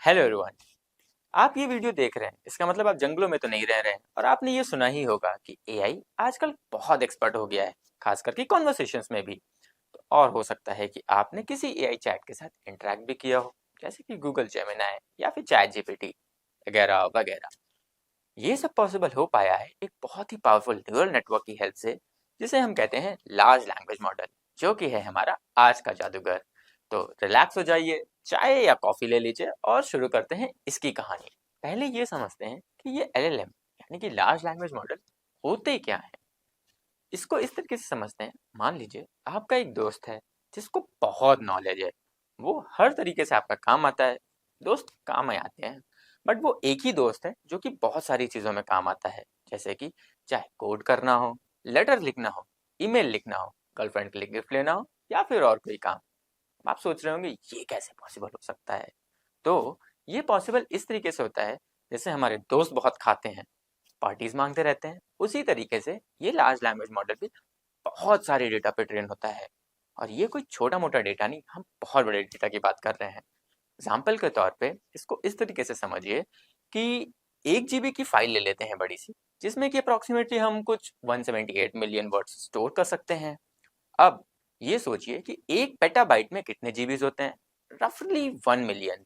Hello everyone. आप ये video देख रहे हैं, इसका मतलब आप जंगलों में तो नहीं रह रहे हैं और आपने ये सुना ही होगा कि एआई आजकल बहुत एक्सपर्ट हो गया है, खास करके कॉन्वर्सेशंस में भी। तो और हो सकता है कि आपने किसी एआई चैट के साथ इंटरेक्ट भी किया हो, जैसे कि गूगल जेमिनाई या फिर चैट जीपीटी वगैरह वगैरह। ये सब पॉसिबल हो पाया है एक बहुत ही पावरफुल न्यूरल नेटवर्क की हेल्प से, जिसे हम कहते हैं लार्ज लैंग्वेज मॉडल, जो कि है हमारा आज का जादूगर। तो रिलैक्स हो जाइए, चाय या कॉफी ले लीजिए और शुरू करते हैं इसकी कहानी। पहले ये समझते हैं कि ये एलएलएम यानी कि लार्ज लैंग्वेज मॉडल होते क्या है। इसको इस तरीके से समझते हैं, मान लीजिए आपका एक दोस्त है जिसको बहुत नॉलेज है। वो हर तरीके से आपका काम आता है। दोस्त काम में आते हैं, बट वो एक ही दोस्त है जो कि बहुत सारी चीज़ों में काम आता है, जैसे कि चाहे कोड करना हो, लेटर लिखना हो, ईमेल लिखना हो, गर्लफ्रेंड के लिए गिफ्ट लेना हो या फिर और कोई काम। आप सोच रहे होंगे ये कैसे पॉसिबल हो सकता है। तो ये पॉसिबल इस तरीके से होता है, जैसे हमारे दोस्त बहुत खाते हैं, पार्टीज मांगते रहते हैं, उसी तरीके से ये लार्ज लैंग्वेज मॉडल भी बहुत सारे डेटा पे ट्रेन होता है। और ये कोई छोटा मोटा डेटा नहीं, हम बहुत बड़े डेटा की बात कर रहे हैं। एग्जाम्पल के तौर पे इसको इस तरीके से समझिए कि 1 GB की फाइल ले लेते हैं बड़ी सी, जिसमें कि अप्रोक्सीमेटली हम कुछ 178 मिलियन वर्ड्स स्टोर कर सकते हैं। अब ये सोचिए कि 1 पेटाबाइट में कितने जीबीज होते हैं, रफली 1 मिलियन।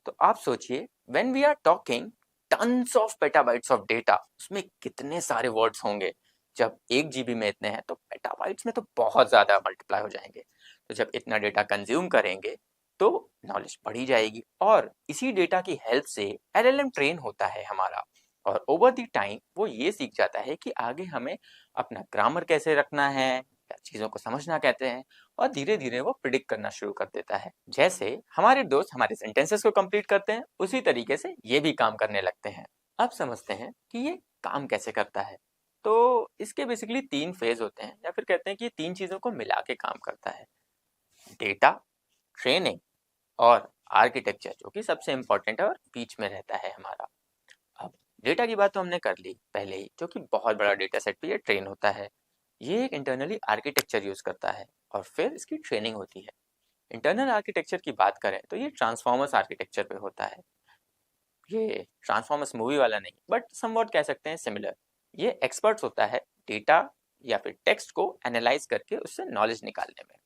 तो आप सोचिए, when we are talking tons of petabytes of data, उसमें कितने सारे वर्ड्स होंगे। जब 1 GB में इतने हैं तो पेटाबाइट्स में तो बहुत ज़्यादा मल्टीप्लाई हो जाएंगे। तो जब इतना डेटा कंज्यूम करेंगे तो नॉलेज बढ़ी जाएगी, और इसी डेटा की हेल्प से एलएलएम ट्रेन होता है हमारा। और ओवर द टाइम वो ये सीख जाता है कि आगे हमें अपना ग्रामर कैसे रखना है या चीज़ों को समझना कहते हैं, और धीरे धीरे वो प्रिडिक्ट करना शुरू कर देता है। जैसे हमारे दोस्त हमारे सेंटेंसेस को कंप्लीट करते हैं, उसी तरीके से ये भी काम करने लगते हैं। अब समझते हैं कि ये काम कैसे करता है। तो इसके बेसिकली 3 फेज होते हैं, या फिर कहते हैं कि 3 चीज़ों को मिला के काम करता है: डेटा, ट्रेनिंग और आर्किटेक्चर, जो कि सबसे इम्पोर्टेंट है और बीच में रहता है हमारा। अब डेटा की बात तो हमने कर ली पहले ही, जो कि बहुत बड़ा डेटा सेट पे ये ट्रेन होता है। ये एक इंटरनली आर्किटेक्चर यूज करता है और फिर इसकी ट्रेनिंग होती है। इंटरनल आर्किटेक्चर की बात करें तो ये ट्रांसफॉर्मर्स आर्किटेक्चर पे होता है। ये ट्रांसफॉर्मर्स मूवी वाला नहीं, बट समवॉट कह सकते हैं सिमिलर। ये एक्सपर्ट्स होता है डेटा या फिर टेक्स्ट को एनालाइज करके उससे नॉलेज निकालने में।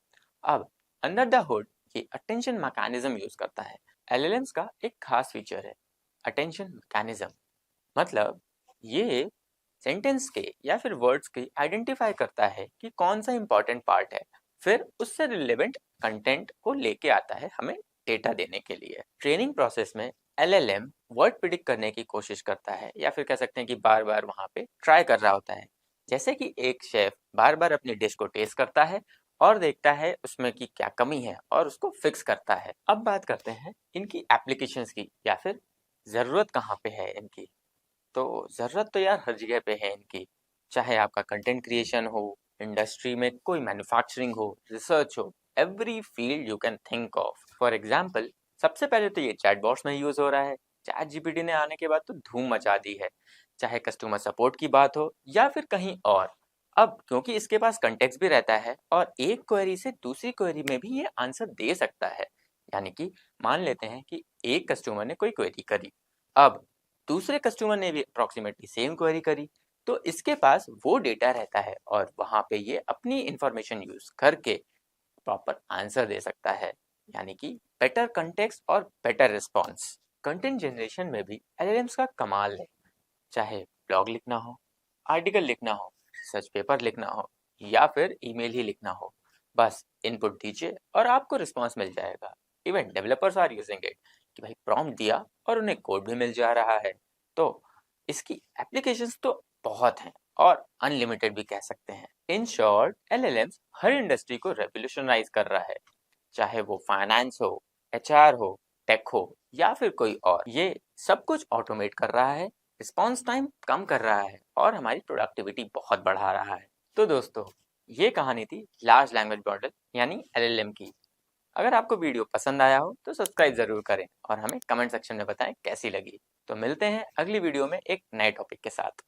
अब अंडर द हुड ये अटेंशन मैकेनिज्म यूज करता है। एलएलएम्स का एक खास फीचर है अटेंशन मैकेनिज्म। मतलब ये सेंटेंस के या फिर वर्ड्स की आइडेंटिफाई करता है कि कौन सा इंपॉर्टेंट पार्ट है, फिर उससे रिलेवेंट कंटेंट को लेके आता है हमें डेटा देने के लिए। ट्रेनिंग प्रोसेस में एलएलएम वर्ड प्रिडिक्ट करने की कोशिश करता है, या फिर कह सकते हैं कि बार बार वहां पे ट्राई कर रहा होता है। जैसे कि एक शेफ बार बार अपनी डिश को टेस्ट करता है और देखता है उसमें की क्या कमी है और उसको फिक्स करता है। अब बात करते हैं इनकी एप्लीकेशंस की, या फिर ज़रूरत कहाँ पे है इनकी। तो ज़रूरत तो यार हर जगह पे है इनकी, चाहे आपका कंटेंट क्रिएशन हो, इंडस्ट्री में कोई मैन्युफैक्चरिंग हो, रिसर्च हो, every field you can think of. For example, सबसे पहले तो ये चैटबॉट्स में यूज़ हो रहा है। चैट जीपीटी ने आने के बाद तो धूम मचा दी है, चाहे कस्टमर सपोर्ट की बात हो या फिर कहीं और। अब क्योंकि इसके पास कंटेक्स्ट भी रहता है और एक क्वेरी से दूसरी क्वेरी में भी ये आंसर दे सकता है। यानी कि मान लेते हैं कि एक कस्टमर ने कोई क्वेरी करी, अब दूसरे कस्टमर ने भी अप्रोक्सीमेटली सेम क्वेरी करी, तो इसके पास वो डेटा रहता है और वहां पे ये अपनी इंफॉर्मेशन यूज करके प्रॉपर आंसर दे सकता है। यानी कि बेटर कंटेक्स्ट और बेटर रिस्पॉन्स। कंटेंट जनरेशन में भी एलएलएम्स का कमाल है। चाहे ब्लॉग लिखना हो, आर्टिकल लिखना हो, रिसर्च पेपर लिखना हो या फिर ईमेल ही लिखना हो, बस इनपुट दीजिए और आपको रिस्पॉन्स मिल जाएगा। Even developers are using it, कि भाई प्रॉम्प्ट दिया और उन्हें कोड भी मिल जा रहा है। तो इसकी एप्लीकेशंस तो बहुत हैं और अनलिमिटेड भी कह सकते हैं। In short, LLMs her industry को रेवोल्यूशनाइज कर रहा है, चाहे वो फाइनेंस हो, एचआर हो, टेक हो या फिर कोई और। ये सब कुछ ऑटोमेट कर रहा है, रिस्पॉन्स टाइम कम कर रहा है और हमारी प्रोडक्टिविटी बहुत बढ़ा रहा है। तो दोस्तों, ये कहानी थी लार्ज लैंग्वेज मॉडल यानी एलएलएम की। अगर आपको वीडियो पसंद आया हो तो सब्सक्राइब जरूर करें और हमें कमेंट सेक्शन में बताएं कैसी लगी। तो मिलते हैं अगली वीडियो में एक नए टॉपिक के साथ।